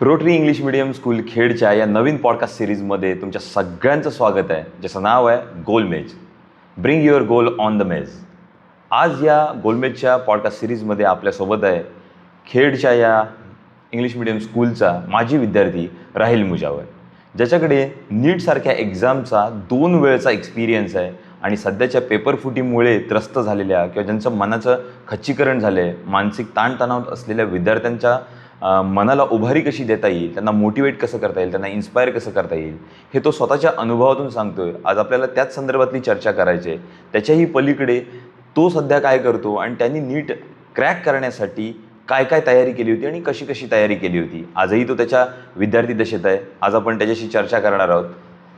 प्रोट्री English medium school खेडच्या या नवीन podcast सिरीजमध्ये तुमच्या सगळ्यांचं स्वागत आहे, ज्याचं नाव आहे गोलमेज. Bring your goal on the मेज. आज या गोलमेजच्या पॉडकास्ट सिरीजमध्ये आपल्यासोबत आहे खेडच्या या इंग्लिश मीडियम स्कूलचा माजी विद्यार्थी राहिल मुजावर, ज्याच्याकडे नीटसारख्या एक्झामचा 2 वेळचा एक्सपिरियन्स आहे आणि सध्याच्या पेपरफुटीमुळे त्रस्त झालेल्या किंवा ज्यांचं मनाचं खच्चीकरण झालं आहे, मानसिक ताणतणाव असलेल्या विद्यार्थ्यांच्या मनाला उभारी कशी देता येईल, त्यांना मोटिवेट कसं करता येईल, त्यांना इन्स्पायर कसं करता येईल, हे तो स्वतःच्या अनुभवातून सांगतो आहे. आज आपल्याला त्याच संदर्भातली चर्चा करायची आहे. त्याच्याही पलीकडे तो सध्या काय करतो आणि त्यांनी नीट क्रॅक करण्यासाठी काय काय तयारी केली होती आणि कशी कशी तयारी केली होती. आजही तो त्याच्या विद्यार्थी दशेत आहे. आज आपण त्याच्याशी चर्चा करणार आहोत.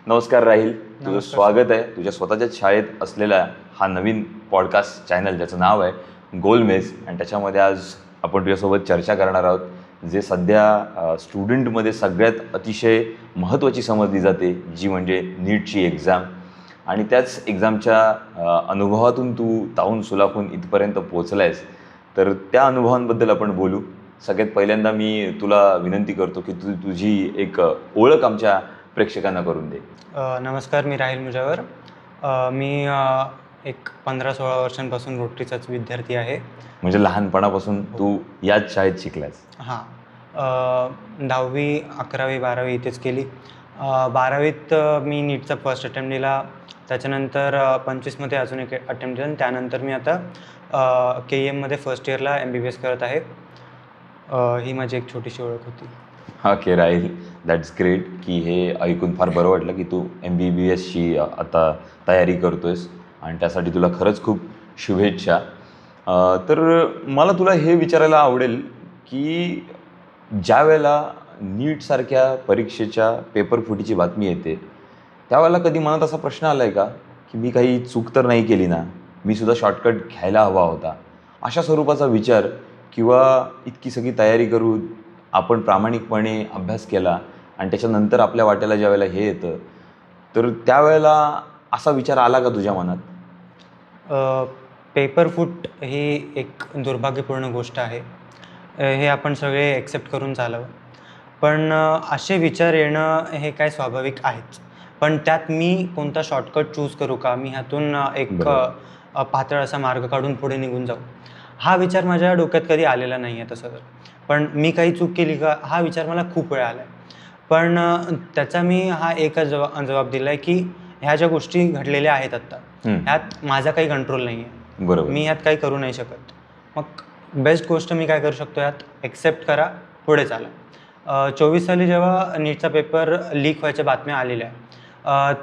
नमस्कार राहिल, तुझं स्वागत आहे तुझ्या स्वतःच्याच शाळेत असलेला हा नवीन पॉडकास्ट चॅनल, ज्याचं नाव आहे गोलमेज. आणि त्याच्यामध्ये आज आपण तुझ्यासोबत चर्चा करणार आहोत जे सध्या स्टुडंटमध्ये सगळ्यात अतिशय महत्त्वाची समजली जाते, जी म्हणजे नीटची एक्झाम. आणि त्याच एक्झामच्या अनुभवातून तू ताहून सुलाखून इथपर्यंत पोचला आहेस, तर त्या अनुभवांबद्दल आपण बोलू. सगळ्यात पहिल्यांदा मी तुला विनंती करतो की तुझी एक ओळख आमच्या प्रेक्षकांना करून दे. नमस्कार, मी राहिल मुजावर. मी एक 15-16 वर्षांपासून रोटरीचाच विद्यार्थी आहे. म्हणजे लहानपणापासून तू याच शाळेत शिकलास? हां. 10वी, 11वी, 12वी इथेच केली. 12वीत मी नीटचा फर्स्ट अटेम्प्ट दिला. त्याच्यानंतर 25मध्ये अजून एक अटेम्प्ट दिला आणि त्यानंतर मी आता KEMमध्ये फर्स्ट इयरला MBBS करत आहे. ही माझी एक छोटीशी ओळख होती. ओके राहिल, दॅट्स ग्रेट की हे ऐकून फार बरं वाटलं की तू MBBSची आता तयारी करतो आहेस आणि त्यासाठी तुला खरंच खूप शुभेच्छा. तर मला तुला हे विचारायला आवडेल की ज्या वेळेला नीटसारख्या परीक्षेच्या पेपरफुटीची बातमी येते, त्यावेळेला कधी मनात असा प्रश्न आला आहे का की मी काही चूक तर नाही केली ना, मी सुद्धा शॉर्टकट घ्यायला हवा होता, अशा स्वरूपाचा विचार, किंवा इतकी सगळी तयारी करून आपण प्रामाणिकपणे अभ्यास केला आणि त्याच्यानंतर आपल्या वाट्याला ज्या वेळेला हे येतं, तर त्यावेळेला असा विचार आला का तुझ्या मनात? पेपरफूट ही एक दुर्भाग्यपूर्ण गोष्ट आहे. हे आपण सगळे एक्सेप्ट करून चालावं. पण असे विचार येणं हे काय स्वाभाविक आहेच. पण त्यात मी कोणता शॉर्टकट चूज करू का? मी ह्यातून एक पातळ असा मार्ग काढून पुढे निघून जाऊ, हा विचार माझ्या डोक्यात कधी आलेला नाही आहे तसं तर. पण मी काही चूक केली का, हा विचार मला खूप वेळा आला आहे. पण त्याचा मी हा एकच जबाब दिला आहे की ह्या ज्या गोष्टी घडलेल्या आहेत आत्ता, ह्यात माझा काही कंट्रोल नाही आहे. बरोबर. मी ह्यात काही करू नाही शकत. मग बेस्ट गोष्ट मी काय करू शकतो, यात एक्सेप्ट करा, पुढे चाला. 24 साली जेव्हा नीटचा पेपर लीक व्हायच्या बातम्या आलेल्या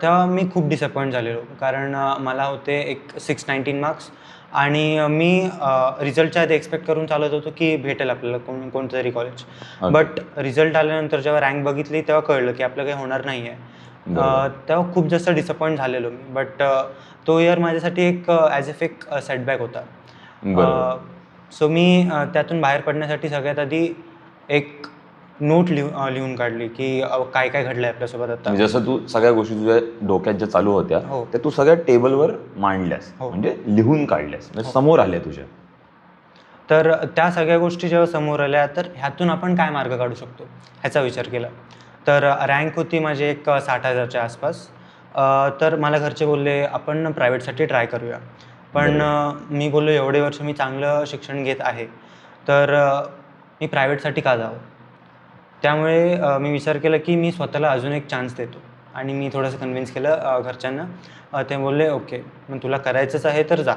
तेव्हा मी खूप डिसअपॉइंट झालेलो. कारण मला होते एक 619 मार्क्स आणि मी रिझल्टच्या आधी एक्सपेक्ट करून चालत होतो की भेटेल आपल्याला कोणतं तरी कॉलेज. बट रिझल्ट आल्यानंतर जेव्हा रँक बघितली तेव्हा कळलं की आपलं काही होणार नाही आहे. तेव्हा खूप जास्त डिसअपॉइंट झालेलो मी. बट तो इयर माझ्यासाठी एक ॲज इफ एक सेटबॅक होता. सो मी त्यातून बाहेर पडण्यासाठी सगळ्यात आधी एक नोट लिहून काढली की काय काय घडलं आहे आपल्यासोबत आता. जसं तू सगळ्या गोष्टी तुझ्या डोक्यात ज्या चालू होत्या, हो. त्या तू सगळ्या टेबलवर मांडल्यास, हो. म्हणजे लिहून काढल्यास, म्हणजे समोर आल्या तुझ्या. तर त्या सगळ्या गोष्टी जेव्हा समोर आल्या, तर ह्यातून आपण काय मार्ग काढू शकतो ह्याचा विचार केला. तर रँक होती माझी एक 60,000च्या आसपास. तर मला घरचे बोलले आपण प्रायव्हेटसाठी ट्राय करूया. पण मी बोललो एवढे वर्ष मी चांगलं शिक्षण घेत आहे, तर मी प्रायव्हेटसाठी का जावं. त्यामुळे मी विचार केला की मी स्वतःला अजून एक चान्स देतो आणि मी थोडंसं कन्व्हिन्स केलं घरच्यांना. ते बोलले ओके, मग तुला करायचंच आहे तर जा.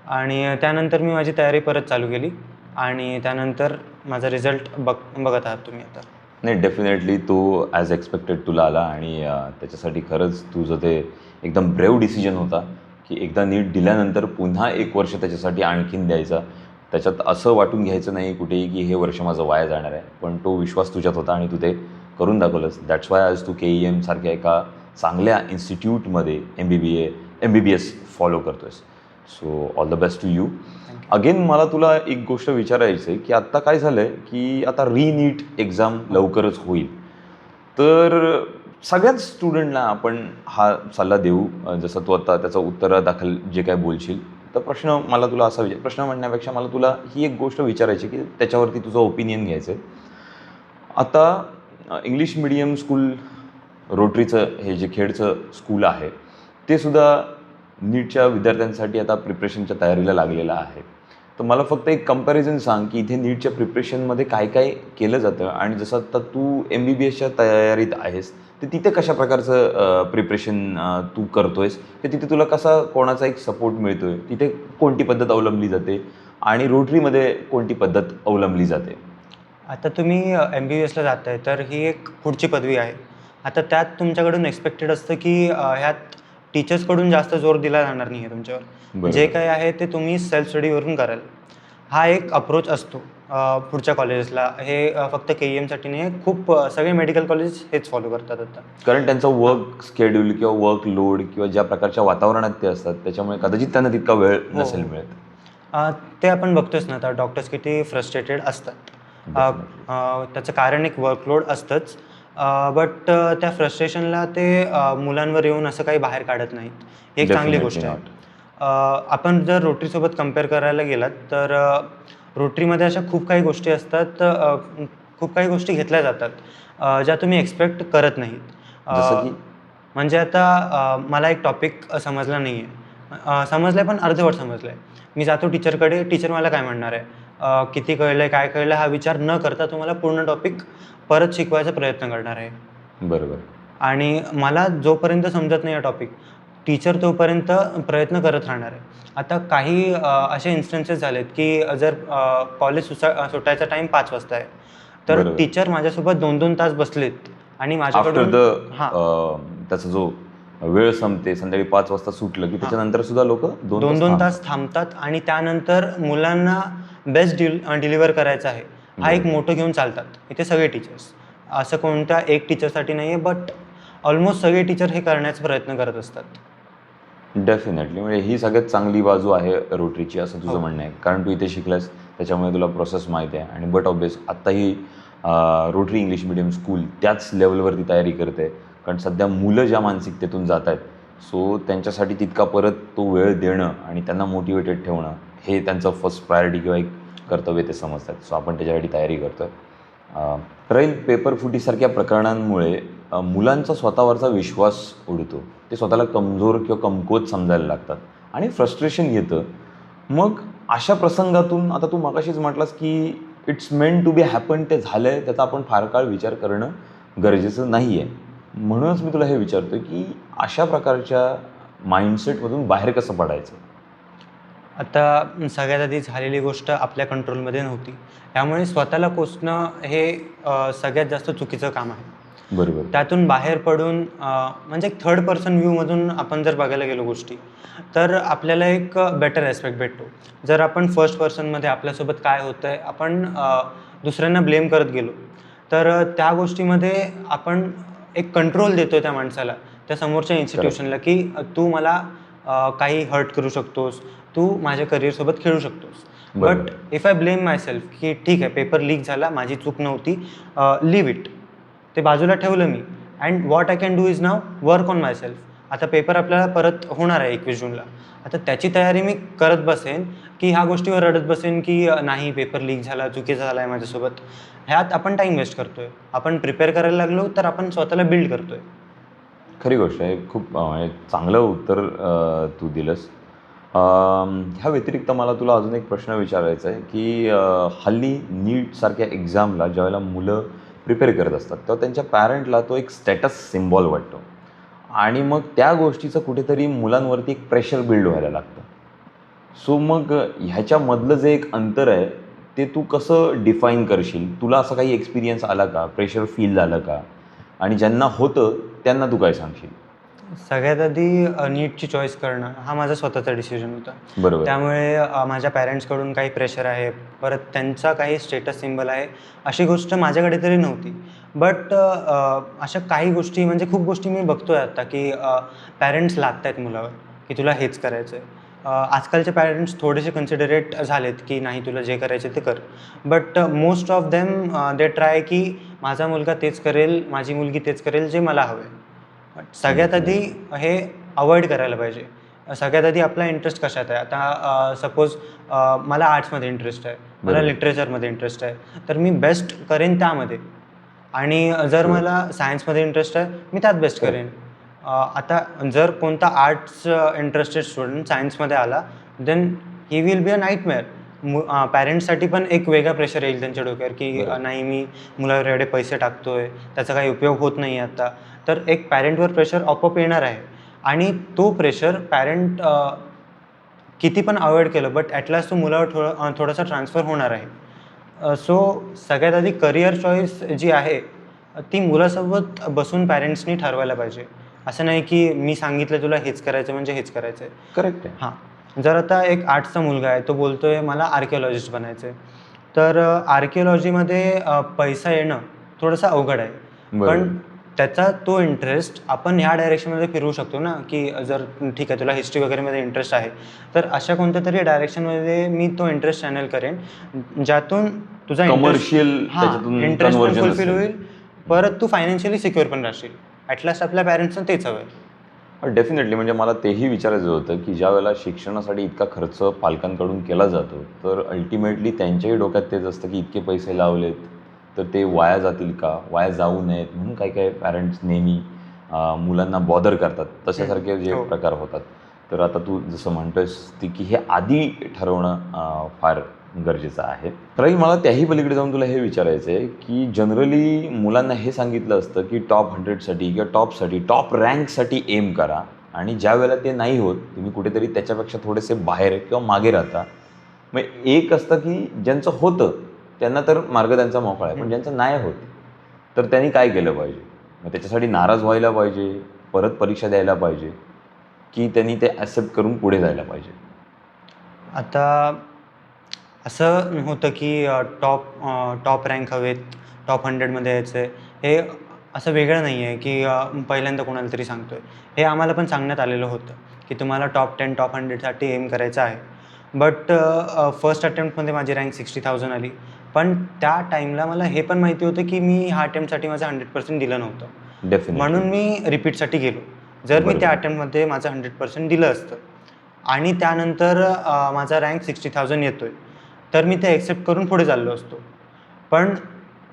आणि त्यानंतर मी माझी तयारी परत चालू केली आणि त्यानंतर माझा रिझल्ट बघत आहात तुम्ही आता. नाही, डेफिनेटली तो ॲज एक्सपेक्टेड तुला आला आणि त्याच्यासाठी खरंच तुझं ते एकदम ब्रेव डिसिजन होता की एकदा नीट दिल्यानंतर पुन्हा 1 वर्ष त्याच्यासाठी आणखीन द्यायचा. त्याच्यात असं वाटून घ्यायचं नाही कुठेही की हे वर्ष माझं वाया जाणार आहे, पण तो विश्वास तुझ्यात होता आणि तू ते करून दाखवलंस. दॅट्स वाय आज तू KEM सारख्या एका चांगल्या इन्स्टिट्यूटमध्ये MBBS फॉलो करतो आहेस. So all the best to you. Again मला तुला एक गोष्ट विचारायचं आहे की आत्ता काय झालं आहे की आता नीट एक्झाम लवकरच होईल, तर सगळ्याच स्टुडंटला आपण हा सल्ला देऊ, जसं तू आता त्याचं उत्तरादाखल जे काय बोलशील. तर प्रश्न मला तुला असा प्रश्न म्हणण्यापेक्षा मला तुला ही एक गोष्ट विचारायची की त्याच्यावरती तुझं ओपिनियन घ्यायचं आहे. आता इंग्लिश मिडियम स्कूल रोटरीचं हे जे खेडचं स्कूल आहे ते सुद्धा नीटच्या विद्यार्थ्यांसाठी आता प्रिपरेशनच्या तयारीला लागलेलं आहे. तर मला फक्त एक कंपॅरिझन सांग की इथे नीटच्या प्रिपरेशनमध्ये काय काय केलं जातं आणि जसं आता तू MBBSच्या तयारीत आहेस तर तिथे कशा प्रकारचं प्रिपरेशन तू करतोयस, तर तिथे तुला कसा कोणाचा एक सपोर्ट मिळतोय, तिथे कोणती पद्धत अवलंबली जाते आणि रोटरीमध्ये कोणती पद्धत अवलंबली जाते? आता तुम्ही MBBSला जाताय तर ही एक पुढची पदवी आहे. आता त्यात तुमच्याकडून एक्सपेक्टेड असतं की ह्यात टीचर्सकडून जास्त जोर दिला जाणार नाही आहे तुमच्यावर. बरोबर. जे काही आहे ते तुम्ही सेल्फ स्टडीवरून कराल. हा एक अप्रोच असतो पुढच्या कॉलेजेसला. हे फक्त KEMसाठी नाही आहे, खूप सगळे मेडिकल कॉलेज हेच फॉलो करतात आता. कारण त्यांचा वर्क स्केड्यूल किंवा वर्क लोड किंवा ज्या प्रकारच्या वातावरणात ते असतात त्याच्यामुळे कदाचित त्यांना तितका वेळ हो, नसेल हो. मिळत. ते आपण बघतोच ना आता डॉक्टर्स किती फ्रस्ट्रेटेड असतात. त्याचं कारण एक वर्कलोड असतंच. बट त्या फ्रस्ट्रेशनला ते मुलांवर येऊन असं काही बाहेर काढत नाहीत. ही एक चांगली Definitely गोष्ट आहे. not. आपण जर रोटरीसोबत कंपेअर करायला गेलात तर रोटरीमध्ये अशा खूप काही गोष्टी असतात, खूप काही गोष्टी घेतल्या जातात ज्या तुम्ही एक्सपेक्ट करत नाहीत. जसं की म्हणजे आता मला एक टॉपिक समजला नाही आहे. समजलं आहे पण अर्धवट समजलं आहे. मी जातो टीचरकडे, टीचर मला काय म्हणणार आहे, किती कळलं आहे, काय कळलं हा विचार न करता तुम्हाला पूर्ण टॉपिक परत शिकवायचा प्रयत्न करणार आहे. बरोबर. आणि मला जोपर्यंत समजत नाही हा टॉपिक, टीचर तोपर्यंत प्रयत्न करत राहणार आहे. आता काही असे इन्स्टन्सेस झालेत की जर कॉलेज सुटायचा टाईम 5 वाजता आहे, तर बरोबर. टीचर माझ्यासोबत 2-2 तास बसलेत आणि आफ्टर माझ्याकडून द हां, त्याचा जो वेळ संपते संध्याकाळी 5 वाजता सुटलं की त्याच्यानंतर सुद्धा लोक 2 तास 2-2 तास थांबतात आणि त्यानंतर मुलांना बेस्ट डिलिव्हर करायचं आहे, हा एक बरोबर. मोटो घेऊन चालतात. इथे सगळे टीचर्स. असं कोणत्या एक टीचरसाठी नाही आहे, बट ऑलमोस्ट सगळे टीचर हे करण्याचा प्रयत्न करत असतात. डेफिनेटली म्हणजे ही सगळ्यात चांगली बाजू आहे रोटरीची असं तुझं हो. म्हणणं आहे. कारण तू इथे शिकलास त्याच्यामुळे तुला प्रोसेस माहिती आहे आणि बट ऑब्वियस आत्ताही रोटरी इंग्लिश मिडियम स्कूल त्याच लेवलवरती तयारी करते. कारण सध्या मुलं ज्या मानसिकतेतून जात आहेत सो त्यांच्यासाठी तितका परत तो वेळ देणं आणि त्यांना मोटिवेटेड ठेवणं हे त्यांचं फर्स्ट प्रायोरिटी किंवा एक कर्तव्य ते समजतात. सो आपण त्याच्यासाठी तयारी करतो आहे. रैन पेपर फुटीसारख्या प्रकरणांमुळे मुलांचा स्वतःवरचा विश्वास उडतो. ते स्वतःला कमजोर किंवा कमकुवत समजायला लागतात आणि फ्रस्ट्रेशन येतं. मग अशा प्रसंगातून आता तू मगाशीच म्हटलास की it's meant to be happen, ते झालं आहे त्याचा आपण फार काळ विचार करणं गरजेचं नाही आहे. म्हणूनच मी तुला हे विचारतो की अशा प्रकारच्या माइंडसेटमधून बाहेर कसं पडायचं? आता सगळ्यात आधी झालेली गोष्ट आपल्या कंट्रोलमध्ये नव्हती. त्यामुळे स्वतःला कोसणं हे सगळ्यात जास्त चुकीचं काम आहे. बरोबर. त्यातून बाहेर पडून म्हणजे एक थर्ड पर्सन व्ह्यूमधून आपण जर बघायला गेलो गोष्टी, तर आपल्याला एक बेटर ॲस्पेक्ट भेटतो. जर आपण फर्स्ट पर्सनमध्ये आपल्यासोबत काय होतं आहे, आपण दुसऱ्यांना ब्लेम करत गेलो, तर त्या गोष्टीमध्ये आपण एक कंट्रोल देतो त्या माणसाला, त्या समोरच्या इन्स्टिट्यूशनला, की तू मला काही हर्ट करू शकतोस, तू माझ्या करिअरसोबत खेळू शकतोस. बरोबर. But if I blame my self, की ठीक आहे पेपर लीक झाला, माझी चूक नव्हती, लीव्ह इट. ते बाजूला ठेवलं मी and what I can do is now work on myself. आता पेपर आपल्याला परत होणार आहे 21 जूनला. आता त्याची तयारी मी करत बसेन, की ह्या गोष्टीवर रडत बसेन, की नाही पेपर लीक झाला, चुकीचा झाला आहे माझ्यासोबत. ह्यात आपण टाईम वेस्ट करतो आहे. आपण प्रिपेअर करायला लागलो तर आपण स्वतःला बिल्ड करतो आहे. खरी गोष्ट आहे. खूप म्हणजे चांगलं उत्तर तू दिलंस. ह्या व्यतिरिक्त मला तुला अजून एक प्रश्न विचारायचा आहे की हल्ली नीटसारख्या एक्झामला ज्यावेळेला मुलं प्रिपेअर करत असतात तेव्हा त्यांच्या पॅरेंटला तो एक स्टेटस सिम्बॉल वाटतो आणि मग त्या गोष्टीचं कुठेतरी मुलांवरती एक प्रेशर बिल्ड व्हायला लागतं. सो मग ह्याच्यामधलं जे एक अंतर आहे ते तू कसं डिफाईन करशील? तुला असा काही एक्सपिरियन्स आला का? प्रेशर फील झालं का? आणि ज्यांना होतं त्यांना तू काय सांगशील? सगळ्यात आधी नीटची चॉईस करणं हा माझा स्वतःचा डिसिजन होता. बरोबर. त्यामुळे माझ्या पॅरेंट्सकडून काही प्रेशर आहे, परत त्यांचा काही स्टेटस सिम्बल आहे, अशी गोष्ट माझ्याकडे तरी नव्हती. बट अशा काही गोष्टी म्हणजे खूप गोष्टी मी बघतो आहे आता, की पॅरेंट्स लादत आहेत मुलावर, की तुला हेच करायचं आहे. आजकालचे पॅरेंट्स थोडेसे कन्सिडरेट झालेत, की नाही तुला जे करायचे ते कर. But most of them they try की माझा मुलगा तेच करेल, माझी मुलगी तेच करेल जे मला हवं आहे. बट सगळ्यात आधी हे अवॉइड करायला पाहिजे. सगळ्यात आधी आपला इंटरेस्ट कशात आहे? आता सपोज मला आर्ट्समध्ये इंटरेस्ट आहे, मला बरोबर. लिटरेचरमध्ये इंटरेस्ट आहे, तर मी बेस्ट करेन त्यामध्ये. आणि जर Sure. मला सायन्समध्ये इंटरेस्ट आहे मी त्यात बेस्ट Correct. करेन. आता जर कोणता आर्ट्स इंटरेस्टेड स्टुडंट सायन्समध्ये आला then he will be a nightmare. पॅरेंट्ससाठी पण एक वेगळा प्रेशर येईल त्यांच्या डोक्यावर की बरोबर. नाही मी मुलावर एवढे पैसे टाकतोय, त्याचा काही उपयोग होत नाही आहे आता. तर एक पॅरेंटवर प्रेशर आपोआप येणार आहे आणि तो प्रेशर पॅरेंट किती पण अवॉइड केलं बट ॲट लास्ट तो मुलावर थोडासा ट्रान्सफर होणार आहे. सो सगळ्यात आधी करिअर चॉईस जी आहे ती मुलासोबत बसून पॅरेंट्सनी ठरवायला पाहिजे. असं नाही की मी सांगितलं तुला हेच करायचं म्हणजे हेच करायचं आहे. करेक्ट आहे. हां, जर आता एक आर्ट्सचा मुलगा आहे तो बोलतोय मला आर्किओलॉजिस्ट बनायचं आहे. तर आर्किओलॉजीमध्ये पैसा येणं थोडंसं अवघड आहे. बरोबर. पण त्याचा तो इंटरेस्ट आपण ह्या डायरेक्शनमध्ये फिरवू शकतो ना, की जर ठीक आहे तुला हिस्ट्री वगैरेमध्ये इंटरेस्ट आहे, तर अशा कोणत्यातरी डायरेक्शनमध्ये मी तो इंटरेस्ट चॅनल करेन, ज्यातून तुझा कमर्शियल त्याच्यातून इंटरेस्ट पण कन्व्हर्जन फुलफिल असेल. होईल, परत तू फायनान्शियली सिक्युअर पण राहशील. ॲट लास्ट आपल्या पॅरेंट्सना तेच हवं आहे. डेफिनेटली म्हणजे मला तेही विचारायचं होतं की ज्या वेळेला शिक्षणासाठी इतका खर्च पालकांकडून केला जातो तर अल्टिमेटली त्यांच्याही डोक्यात तेच असतं की इतके पैसे लावलेत तर ते वाया जातील का, वाया जाऊ नयेत म्हणून काही काही पॅरेंट्स नेहमी मुलांना बॉदर करतात तशासारखे जे हो. प्रकार होतात. तर आता तू जसं म्हणतोयस ती की हे आधी ठरवणं फार गरजेचं आहे. तर मला त्याही पलीकडे जाऊन तुला हे विचारायचं आहे की जनरली मुलांना हे सांगितलं असतं की टॉप 100साठी किंवा टॉपसाठी टॉप रँकसाठी एम करा आणि ज्या वेळेला ते नाही होत तुम्ही कुठेतरी त्याच्यापेक्षा थोडेसे बाहेर किंवा मागे राहता. मग एक असतं की ज्यांचं होतं त्यांना तर मार्ग त्यांचा मोकळा आहे, पण ज्यांचं नाही होत तर त्यांनी काय केलं पाहिजे? मग त्याच्यासाठी नाराज व्हायला पाहिजे, परत परीक्षा द्यायला पाहिजे की त्यांनी ते ॲक्सेप्ट करून पुढे जायला पाहिजे? आता असं होतं की टॉप रँक हवेत, टॉप 100मध्ये यायचं आहे. हे असं वेगळं नाही आहे की पहिल्यांदा कोणाला तरी सांगतो आहे. हे आम्हाला पण सांगण्यात आलेलं होतं की तुम्हाला टॉप 10, टॉप 100साठी एम करायचं आहे. बट फर्स्ट अटेम्प्टमध्ये माझी रँक 60,000 आली. पण त्या टाईमला मला हे पण माहिती होतं की मी ह्या अटेम्प्टसाठी माझं 100% दिलं नव्हतं. डेफिनेटली. म्हणून मी रिपीटसाठी गेलो. जर मी त्या बरोबर. अटेम्प्टमध्ये माझं 100% दिलं असतं आणि त्यानंतर माझा रँक 60,000 येतोय, तर मी ते एक्सेप्ट करून पुढे चाललो असतो. पण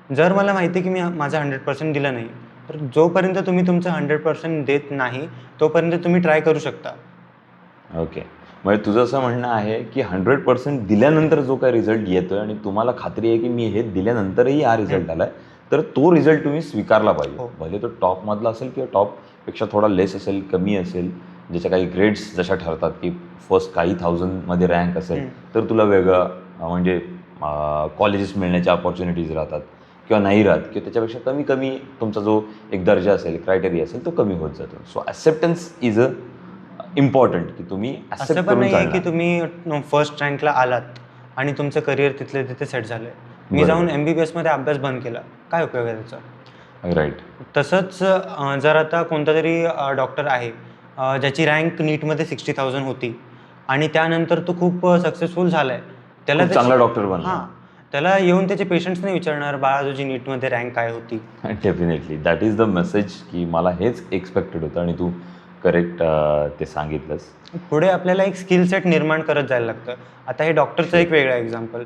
जर मला माहिती आहे की मी माझं 100% दिलं नाही, तर जोपर्यंत तुम्ही तुमचं 100% देत नाही, तोपर्यंत तुम्ही ट्राय करू शकता. ओके. म्हणजे तुझं असं म्हणणं आहे की 100% दिल्यानंतर जो काही रिझल्ट येतोय आणि तुम्हाला खात्री आहे की मी हे दिल्यानंतरही हा रिझल्ट आलाय, तर तो रिझल्ट तुम्ही स्वीकारला पाहिजे. हो. भले तो टॉपमधला असेल किंवा टॉपपेक्षा थोडा लेस असेल, कमी असेल, ज्याच्या काही ग्रेड्स जशा ठरतात की फर्स्ट काही थाउजंडमध्ये रँक असेल, तर तुला वेगळं म्हणजे कॉलेजेस मिळण्याच्या अपॉर्च्युनिटीज राहतात किंवा नाही राहत किंवा त्याच्यापेक्षा कमी कमी तुमचा जो एक दर्जा असेल, क्रायटेरिया असेल, तो कमी होत जातो. So acceptance is a important की तुम्ही असं ॲक्सेप्ट पण करून नाही आहे की चालणार. तुम्ही फर्स्ट रँकला आलात आणि तुमचं करिअर तिथल्या तिथे सेट झालं आहे. मी बरोबर. जाऊन MBBSमध्ये अभ्यास बंद केला. काय उपयोग आहे त्याचा? राईट. तसंच जर आता कोणता तरी डॉक्टर आहे ज्याची रँक नीटमध्ये 60,000 होती आणि त्यानंतर तो खूप सक्सेसफुल झाला आहे. खूप चांगला डॉक्टर बनला. हां, त्याला येऊन त्याचे पेशंट्स नाही विचारणार, "बाळा तुझी नीटमध्ये रँक काय होती?" Definitely that is the message की मला हेच एक्सपेक्टेड होतं आणि तू करेक्ट ते सांगितलंस. पुढे आपल्याला एक स्किल सेट निर्माण करत जायला लागतं. आता हे डॉक्टरचं एक वेगळं एक्झाम्पल.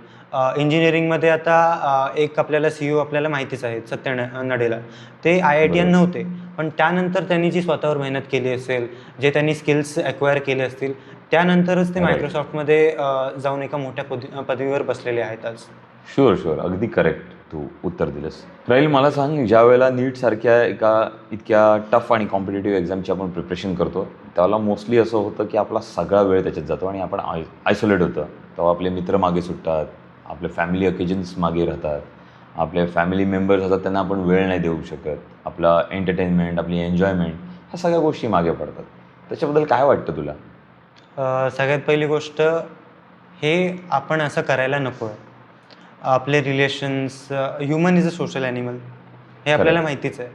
इंजिनिअरिंगमध्ये आता एक आपल्याला CEO आपल्याला माहितीच आहे सत्य नडेला. ते IITian बरोबर. नव्हते. पण त्यानंतर त्यांनी जी स्वतःवर मेहनत केली असेल, जे त्यांनी स्किल्स ॲक्वायर केले असतील, त्यानंतरच ते Right. मायक्रोसॉफ्टमध्ये जाऊन एका मोठ्या पदवीवर बसलेले आहेत आज. शुअर. अगदी करेक्ट तू उत्तर दिलंस. राहील मला सांग, ज्या वेळेला नीटसारख्या एका इतक्या टफ आणि कॉम्पिटेटिव्ह एक्झामची आपण प्रिपरेशन करतो, त्यावेळेला मोस्टली असं होतं की आपला सगळा वेळ त्याच्यात जातो आणि आपण आयसोलेट होतं. तेव्हा आपले मित्र मागे सुटतात, आपले फॅमिली ओकेजन्स मागे राहतात, आपले फॅमिली मेंबर्स असतात त्यांना आपण वेळ नाही देऊ शकत. आपला एंटरटेनमेंट, आपली एन्जॉयमेंट ह्या सगळ्या गोष्टी मागे पडतात. त्याच्याबद्दल काय वाटतं तुला? सगळ्यात पहिली गोष्ट हे आपण असं करायला नको आहे. आपले relations human is a social animal हे आपल्याला Correct. माहितीच आहे.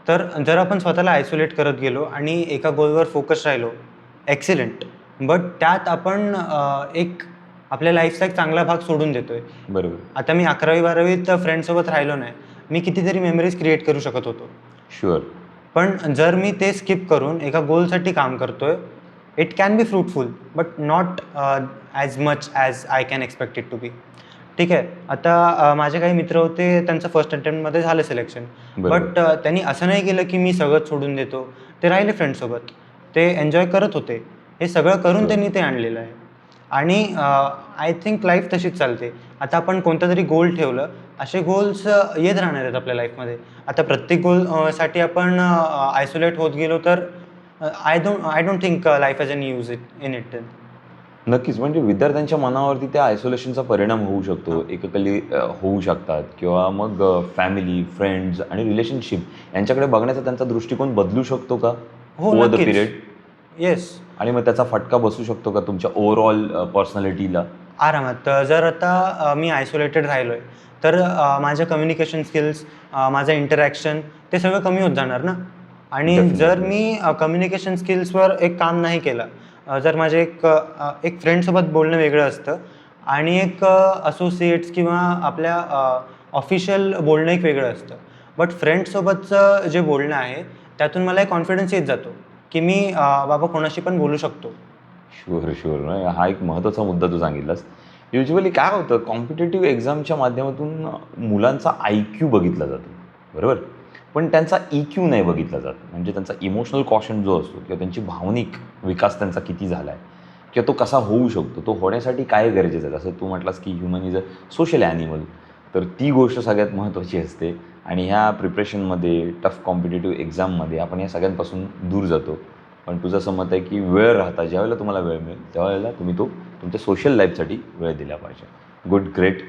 तर जर आपण स्वतःला आयसोलेट करत गेलो आणि एका गोलवर फोकस राहिलो, एक्सिलेंट. बट त्यात आपण एक आपल्या लाईफचा एक चांगला भाग सोडून देतोय. बरोबर. आता मी 11वी-12वीत फ्रेंड्ससोबत राहिलो नाही. मी कितीतरी मेमरीज क्रिएट करू शकत होतो. शुअर. पण जर मी ते स्किप करून एका गोलसाठी काम करतोय, it can be fruitful but not as much as I can expect it to be. ठीक आहे. आता माझे काही मित्र होते, त्यांचं फर्स्ट अटेम्प्टमध्ये झालं सिलेक्शन. बरोबर. बट त्यांनी असं नाही केलं की मी सगळंच सोडून देतो. ते राहिले फ्रेंड्ससोबत. ते एन्जॉय करत होते. हे सगळं करून Sure. त्यांनी ते आणलेलं आहे. आणि आय थिंक लाईफ तशीच चालते. आता आपण कोणतं तरी गोल ठेवलं, असे गोल्स येत राहणार आहेत आपल्या लाईफमध्ये. आता प्रत्येक गोल साठी आपण आयसोलेट होत गेलो तर I don't think life has any use in it. नक्कीच. म्हणजे विद्यार्थ्यांच्या मनावरती त्या आयसोलेशनचा परिणाम होऊ शकतो. हां. एकेकाळी होऊ शकतात किंवा मग फॅमिली, फ्रेंड्स आणि रिलेशनशिप यांच्याकडे बघण्याचा त्यांचा दृष्टिकोन बदलू शकतो का हो, ओव्हर द नक्कीच. पिरियड? येस. आणि मग त्याचा फटका बसू शकतो का तुमच्या ओव्हरऑल पर्सनॅलिटीला? आरामात. जर आता मी आयसोलेटेड राहिलो आहे, तर माझ्या कम्युनिकेशन स्किल्स, माझं इंटरॅक्शन ते सगळं कमी होत जाणार ना. आणि जर Definitely. मी कम्युनिकेशन स्किल्सवर एक काम नाही केलं, जर माझे एक फ्रेंडसोबत बोलणं वेगळं असतं आणि एक असोसिएट्स किंवा आपल्या ऑफिशियल बोलणं एक वेगळं असतं. बट फ्रेंड्ससोबतचं जे बोलणं आहे, त्यातून मला एक कॉन्फिडन्स येत जातो, की मी बाबा कोणाशी पण बोलू शकतो. Sure, sure. नाही, हा एक महत्त्वाचा मुद्दा तू सांगितलास. युजुअली काय होतं, कॉम्पिटिटिव्ह एक्झामच्या माध्यमातून मुलांचा IQ बघितला जातो, बरोबर? पण त्यांचा EQ नाही बघितला जात. म्हणजे त्यांचा इमोशनल कॉशंट जो असतो किंवा त्यांची भावनिक विकास त्यांचा किती झाला आहे किंवा तो कसा होऊ शकतो, तो होण्यासाठी काय गरजेचं आहे. जसं तू म्हटलास की human is a social animal, तर ती गोष्ट सगळ्यात महत्त्वाची असते. आणि ह्या प्रिपरेशनमध्ये, टफ कॉम्पिटिटिव्ह एक्झाममध्ये आपण या सगळ्यांपासून दूर जातो. पण तुझं असं मत आहे की वेळ राहता ज्यावेळेला तुम्हाला वेळ मिळेल त्यावेळेला तुम्ही तो तुमच्या सोशल लाईफसाठी वेळ दिला पाहिजे. Good, great.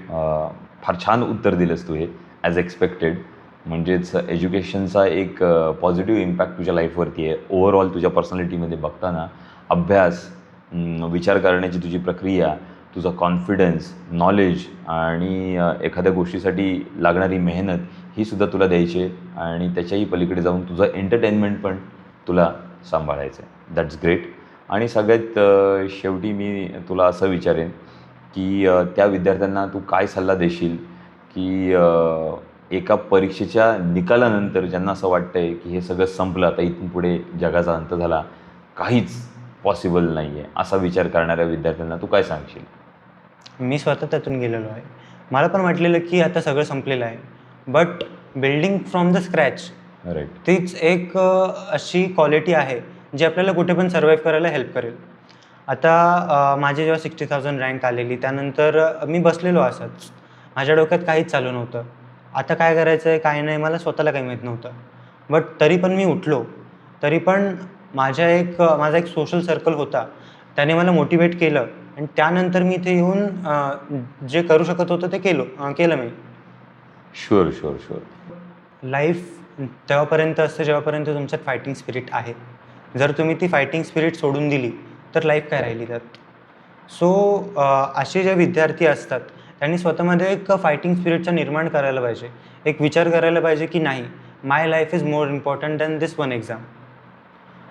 फार छान उत्तर दिलंस तू हे, ॲज एक्सपेक्टेड. म्हणजेच एज्युकेशनचा एक पॉझिटिव्ह इम्पॅक्ट तुझ्या लाईफवरती आहे. ओव्हरऑल तुझ्या पर्सनॅलिटीमध्ये बघताना अभ्यास, विचार करण्याची तुझी प्रक्रिया, तुझा कॉन्फिडन्स, नॉलेज आणि एखाद्या गोष्टीसाठी लागणारी मेहनत ही सुद्धा तुला द्यायची आहे. आणि त्याच्याही पलीकडे जाऊन तुझं एंटरटेनमेंट पण तुला सांभाळायचं आहे. That's great. आणि सगळ्यात शेवटी मी तुला असं विचारेन की त्या विद्यार्थ्यांना तू काय सल्ला देशील की एका परीक्षेच्या निकालानंतर ज्यांना असं वाटतं आहे की हे सगळं संपलं, आता इथून पुढे जगाचा अंत झाला, काहीच पॉसिबल नाही आहे, असा विचार करणाऱ्या विद्यार्थ्यांना तू काय सांगशील? मी स्वतः त्यातून गेलेलो आहे. मला पण वाटलेलं की आता सगळं संपलेलं आहे. But building from the scratch, right. तीच एक अशी क्वालिटी आहे, जी आपल्याला कुठे पण सर्व्हाइव्ह करायला हेल्प करेल. आता माझी जेव्हा 60,000 रँक आलेली, त्यानंतर मी बसलेलो असंच. माझ्या डोक्यात काहीच चालू नव्हतं. आता काय करायचं आहे, काय नाही, मला स्वतःला काही माहीत नव्हतं. बट तरी पण मी उठलो. तरी पण माझा एक सोशल सर्कल होता. त्याने मला मोटिवेट केलं आणि त्यानंतर मी इथे येऊन जे करू शकत होतं ते केलं मी. Sure, sure, sure. लाईफ तेव्हापर्यंत असतं जेव्हापर्यंत तुमच्यात फायटिंग स्पिरिट आहे. जर तुम्ही ती फायटिंग स्पिरिट सोडून दिली, तर लाईफ काय राहिली त्यात? सो असे जे विद्यार्थी असतात, त्यांनी स्वतःमध्ये एक फायटिंग स्पिरिटचा निर्माण करायला पाहिजे. एक विचार करायला पाहिजे की नाही, my life is more important than this one exam.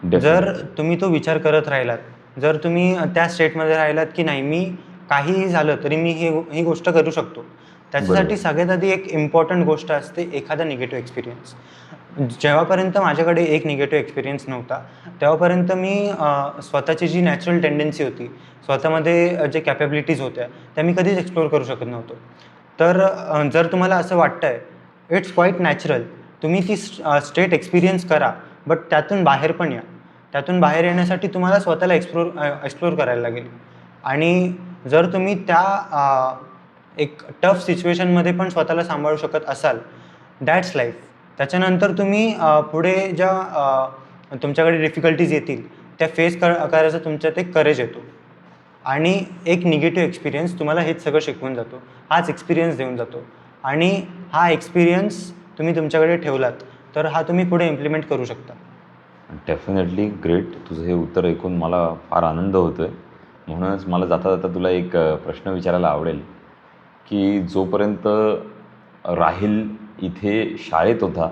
जर डेफिनेटली. तुम्ही तो विचार करत राहिलात, जर तुम्ही त्या स्टेटमध्ये राहिलात की नाही, मी काहीही झालं तरी मी ही गोष्ट करू शकतो. त्याच्यासाठी बरोबर. सगळ्यात आधी एक इम्पॉर्टंट गोष्ट असते एखादा निगेटिव्ह एक्सपिरियन्स. जेव्हापर्यंत माझ्याकडे एक निगेटिव्ह एक्सपिरियन्स नव्हता, तेव्हापर्यंत मी स्वतःची जी नॅचरल टेंडन्सी होती, स्वतःमध्ये जे कॅपॅबिलिटीज होत्या, त्या मी कधीच एक्सप्लोर करू शकत नव्हतो. तर जर तुम्हाला असं वाटतंय, इट्स क्वाईट नॅचरल. तुम्ही ती स्टेट एक्सपिरियन्स करा, बट त्यातून बाहेर पण या. त्यातून बाहेर येण्यासाठी तुम्हाला स्वतःला एक्सप्लोर करायला लागेल. आणि जर तुम्ही त्या एक टफ सिच्युएशनमध्ये पण स्वतःला सांभाळू शकत असाल, दॅट्स लाईफ. त्याच्यानंतर तुम्ही पुढे ज्या तुमच्याकडे डिफिकल्टीज येतील, त्या फेस करायचा तुमच्यात एक करेज येतो. आणि एक निगेटिव्ह एक्सपिरियन्स तुम्हाला हेच सगळं शिकवून जातो. हाच एक्सपिरियन्स देऊन जातो. आणि हा एक्सपिरियन्स तुम्ही तुमच्याकडे ठेवलात, तर हा तुम्ही पुढे इम्प्लिमेंट करू शकता. Definitely great. तुझं हे उत्तर ऐकून मला फार आनंद होतो आहे. म्हणूनच मला जाता जाता तुला एक प्रश्न विचारायला आवडेल की जोपर्यंत राहिल इथे शाळेत होता,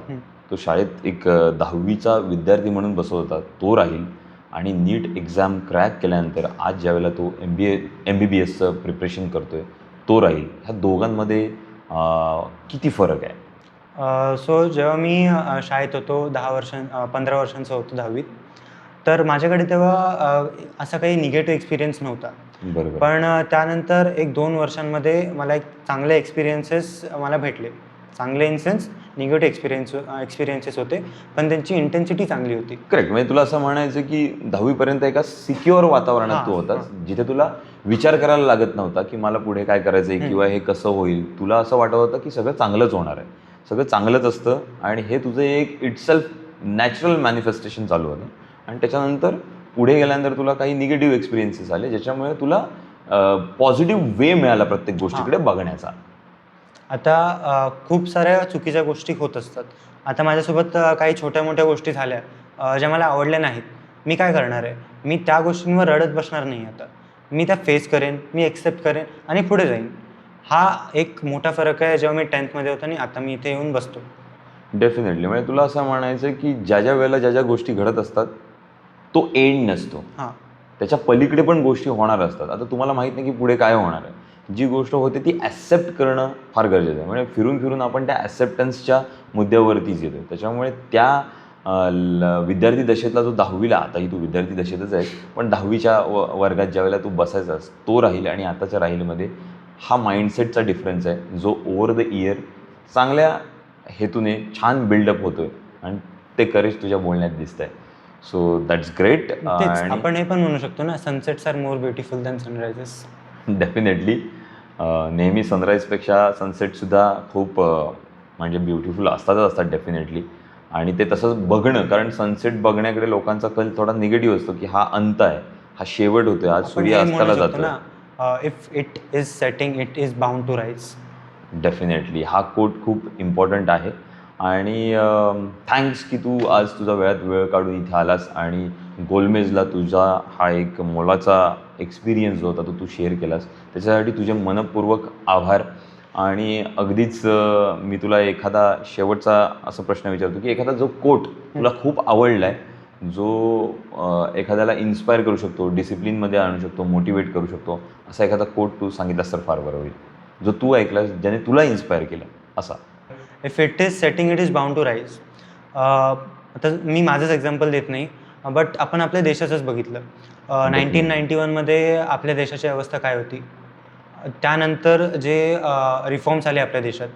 तो शाळेत एक 10वीचा विद्यार्थी म्हणून बसत होता, तो राहील. आणि नीट एक्झाम क्रॅक केल्यानंतर आज ज्यावेळेला तो MBBSचं प्रिपरेशन करतो आहे, तो राहील. ह्या दोघांमध्ये किती फरक आहे? सो जेव्हा मी शाळेत होतो 15 वर्षांचा होतो 10वीत. तर माझ्याकडे तेव्हा असा काही निगेटिव्ह एक्सपिरियन्स नव्हता. बरोबर. पण त्यानंतर 1-2 वर्षांमध्ये मला एक चांगले एक्सपिरियन्सेस मला भेटले. चांगले इन सेन्स निगेटिव्ह एक्सपिरियन्सेस होते, पण त्यांची इंटेन्सिटी चांगली होती. करेक्ट. म्हणजे तुला असं म्हणायचं की 10वी पर्यंत एका सिक्युअर वातावरणात हां, तू होतास, जिथे तुला विचार करायला लागत नव्हता की मला पुढे काय करायचंय किंवा हे कसं होईल. तुला असं वाटत होतं की सगळं चांगलंच होणार आहे. सगळं चांगलंच असतं आणि हे तुझं एक इटसेल्फ नॅचरल मॅनिफेस्टेशन चालू होतं आणि त्याच्यानंतर पुढे गेल्यानंतर तुला काही निगेटिव्ह एक्सपिरियन्सेस आले, ज्याच्यामुळे तुला पॉझिटिव्ह वे मिळाला प्रत्येक गोष्टीकडे बघण्याचा. आता खूप साऱ्या चुकीच्या गोष्टी होत असतात. आता माझ्यासोबत काही छोट्या-मोठ्या गोष्टी झाल्या ज्या मला आवडल्या नाहीत. मी काय करणार आहे? मी त्या गोष्टींवर रडत बसणार नाही आता. मी त्या फेस करेन, मी एक्सेप्ट करेन आणि पुढे जाईन. हा एक मोठा फरक आहे जेव्हा मी 10th मध्ये होतो आणि आता मी इथे येऊन बसतो. डेफिनेटली. म्हणजे तुला असं म्हणायचं आहे की ज्या वेळेला ज्या गोष्टी घडत असतात, तो एंड नसतो. हां. त्याच्या पलीकडे पण गोष्टी होणार असतात. आता तुम्हाला माहीत नाही की पुढे काय होणार आहे. जी गोष्ट होते ती ॲक्सेप्ट करणं फार गरजेचं आहे. म्हणजे फिरून आपण त्या ॲक्सेप्टन्सच्या मुद्द्यावरतीच येतो. त्याच्यामुळे त्या विद्यार्थी दशेतला जो 10वीला, आताही तू विद्यार्थी दशेतच आहेस, पण 10वीच्या वर्गात ज्यावेळेला तू बसायचास, तो राहील आणि आताच्या राहीलमध्ये हा माइंडसेटचा डिफरन्स आहे, जो ओव्हर द इयर चांगल्या हेतूने छान बिल्डअप होतोय आणि ते करेज तुझ्या बोलण्यात दिसतंय. So that's great. तेच आणि आपण हे पण म्हणू शकतो ना, sunsets are more beautiful than sunrises. Definitely. नेहमी सनराईजपेक्षा सनसेटसुद्धा खूप म्हणजे ब्युटिफुल असतात डेफिनेटली. आणि ते तसंच बघणं, कारण सनसेट बघण्याकडे लोकांचा कल थोडा निगेटिव्ह असतो की हा अंत आहे, हा शेवट होतोय, आज आपण सूर्य हे म्हणू अस्ताला शकतो जातोय. ना, if it is setting it is bound to rise. Definitely. हा कोट खूप इम्पॉर्टंट आहे आणि थँक्स की तू आज तुझा वेळात वेळ काढून इथे आलास आणि गोलमेजला तुझा हा एक मोलाचा एक्सपिरियन्स जो होता तो तू शेअर केलास. त्याच्यासाठी तुझे मनःपूर्वक आभार. आणि अगदीच मी तुला एखादा शेवटचा असा प्रश्न विचारतो की एखादा जो कोट तुला खूप आवडला आहे, जो एखाद्याला इन्स्पायर करू शकतो, डिसिप्लिनमध्ये आणू शकतो, मोटिवेट करू शकतो, असा एखादा कोट तू सांगितलास तर फार बरं होईल, जो तू ऐकलास ज्याने तुला इन्स्पायर केलं असा. If it is setting it is bound to rise. आता मी माझंच एक्झाम्पल देत नाही, बट आपण आपल्या देशाचंच बघितलं. 1991मध्ये आपल्या देशाची अवस्था काय होती. त्यानंतर जे रिफॉर्म्स आले आपल्या देशात,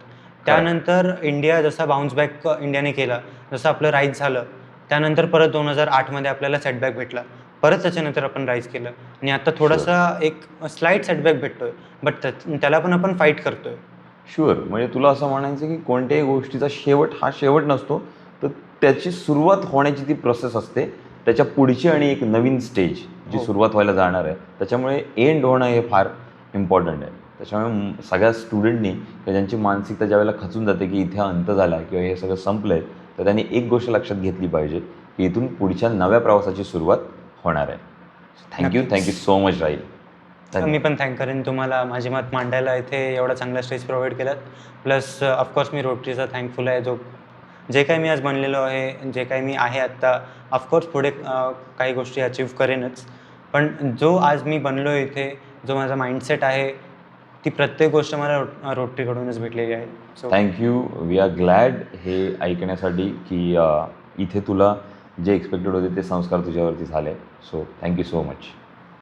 त्यानंतर इंडिया जसा बाउन्स बॅक इंडियाने केला, जसं आपलं राईज झालं, त्यानंतर परत 2008मध्ये आपल्याला सेटबॅक भेटला. परत त्याच्यानंतर आपण राईज केलं आणि आता थोडासा एक स्लाईट सेटबॅक भेटतोय, बट त्याला पण आपण फाईट करतोय. शुअर. म्हणजे तुला असं म्हणायचं की कोणत्याही गोष्टीचा शेवट हा शेवट नसतो, तर त्याची सुरुवात होण्याची ती प्रोसेस असते. त्याच्या पुढची आणि एक नवीन स्टेज जी सुरुवात व्हायला जाणार आहे, त्याच्यामुळे एंड होणं हे फार इम्पॉर्टंट आहे. त्याच्यामुळे सगळ्या स्टुडंटनी ज्यांची मानसिकता ज्यावेळेला खचून जाते की इथे अंत झाला किंवा हे सगळं संपलं आहे, तर त्यांनी एक गोष्ट लक्षात घेतली पाहिजे की इथून पुढच्या नव्या प्रवासाची सुरुवात होणार आहे. थँक्यू सो मच राहील. मी पण थँक करेन तुम्हाला माझे मत मांडायला इथे एवढा चांगला स्टेज प्रोव्हाइड केलात. प्लस ऑफकोर्स मी रोटरीचा थँकफुल आहे, जो जे काही मी आज बनलेलो आहे, जे काही मी आहे आत्ता, ऑफकोर्स पुढे काही गोष्टी अचीव करेनच. पण जो आज मी बनलो आहे इथे, जो माझा माइंडसेट आहे, ती प्रत्येक गोष्ट मला रोटरीकडूनच भेटलेली आहे. So thank you. We are glad हे ऐकण्यासाठी की इथे तुला जे एक्सपेक्टेड होते ते संस्कार तुझ्यावरती झाले. So thank you so much.